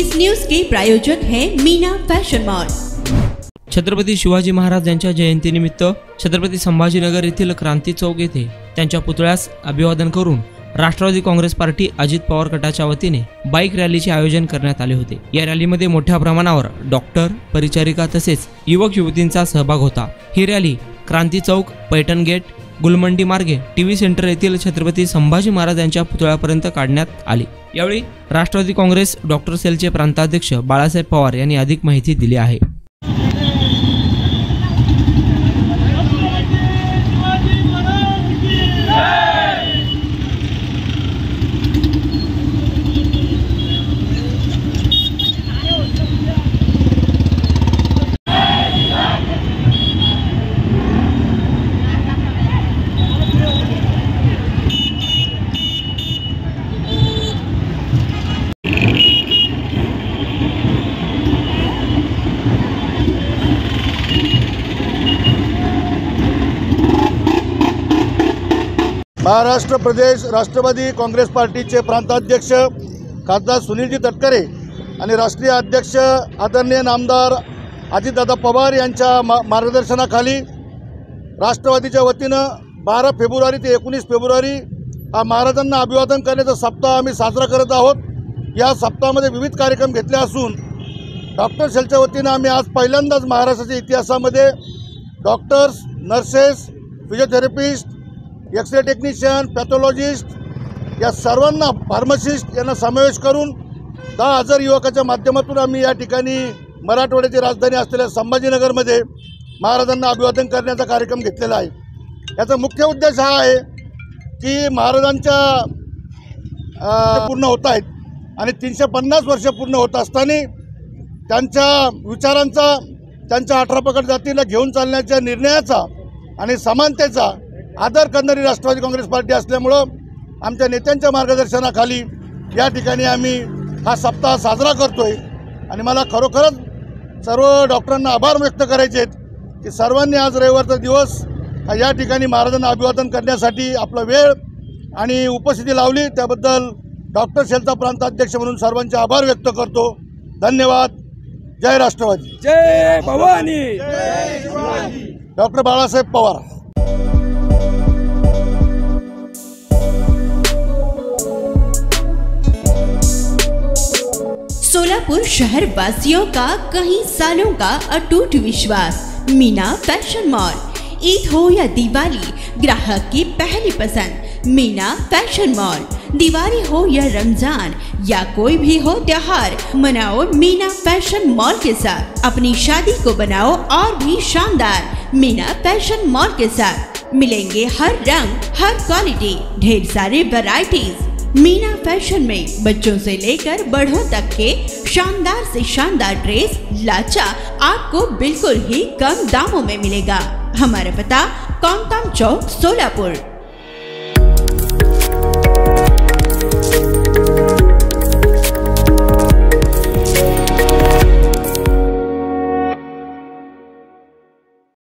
इस news के प्रायोजक हैं Meena fashion mall. Chhatrapati Shivaji Maharaj यांच्या जयंतीनिमित्त छत्रपती संभाजीनगर येथील क्रांती चौक येथे त्यांच्या पुतळ्यास अभिवादन करून राष्ट्रवादी काँग्रेस पार्टी अजित पवार गटाच्या वतीने बाईक रॅलीचे आयोजन करण्यात आले होते। या रॅलीमध्ये मोठ्या प्रमाणावर डॉक्टर, परिचारिका तसेच युवक युवतींचा सहभाग होता। ही रॅली क्रांती चौक, पैठण गेट, गुलमंडी मार्गे टीव्ही सेंटर येथील छत्रपती संभाजी महाराज यांच्या पुतळ्यापर्यंत काढण्यात आली। यावेळी राष्ट्रवादी काँग्रेस डॉक्टर सेलचे प्रांताध्यक्ष बाळासाहेब पवार यांनी अधिक माहिती दिली आहे। महाराष्ट्र प्रदेश राष्ट्रवादी काँग्रेस पार्टीचे प्रांताध्यक्ष खासदार सुनीलजी तटकरे आणि राष्ट्रीय अध्यक्ष आदरणीय नामदार अजितदादा पवार यांच्या मार्गदर्शनाखाली राष्ट्रवादीच्या वतीनं 12 फेब्रुवारी ते 19 फेब्रुवारी हा महाराजांना अभिवादन करण्याचा सप्ताह आम्ही साजरा करत आहोत। या सप्ताहामध्ये विविध कार्यक्रम घेतले असून डॉक्टर सेलच्या वतीनं आम्ही आज पहिल्यांदाच महाराष्ट्राच्या इतिहासामध्ये doctors, nurses, physiotherapist, X ray technician, pathologist या सर्वांना, फार्मासिस्ट यांना समावेश करून 10,000 युवकाच्या माध्यमातून आम्ही या ठिकाणी मराठवाड्याची राजधानी असलेल्या संभाजीनगरमध्ये महाराजांना अभिवादन करण्याचा कार्यक्रम घेतलेला आहे। याचा मुख्य उद्देश हा आहे की महाराजांच्या पूर्ण होत आहेत आणि 350 वर्ष पूर्ण होत असताना त्यांच्या विचारांचा, त्यांच्या 18 पगड जातीला घेऊन चालण्याच्या निर्णयाचा आणि समानतेचा आदर करणारी राष्ट्रवादी काँग्रेस पार्टी असल्यामुळं आमच्या नेत्यांच्या मार्गदर्शनाखाली या ठिकाणी आम्ही हा सप्ताह साजरा करतोय। आणि मला खरोखरच सर्व डॉक्टरांना आभार व्यक्त करायचे आहेत की सर्वांनी आज रविवारचा दिवस या ठिकाणी महाराजांना अभिवादन करण्यासाठी आपला वेळ आणि उपस्थिती लावली, त्याबद्दल डॉक्टर सेलचा प्रांताध्यक्ष म्हणून सर्वांचे आभार व्यक्त करतो। धन्यवाद। जय राष्ट्रवादी, जय भवानी, डॉक्टर बाळासाहेब पवार। सोलापुर शहर वासियों का कई सालों का अटूट विश्वास, मीना फैशन मॉल। ईद हो या दिवाली, ग्राहक की पहली पसंद मीना फैशन मॉल। दिवाली हो या रमजान या कोई भी हो त्योहार, मनाओ मीना फैशन मॉल के साथ। अपनी शादी को बनाओ और भी शानदार मीना फैशन मॉल के साथ। मिलेंगे हर रंग, हर क्वालिटी, ढेर सारे वैरायटीज। मीना फैशन में बच्चों से लेकर बड़ों तक के शानदार से शानदार ड्रेस, लाचा आपको बिल्कुल ही कम दामों में मिलेगा। हमारा पता कोंटाम चौक, सोलापुर।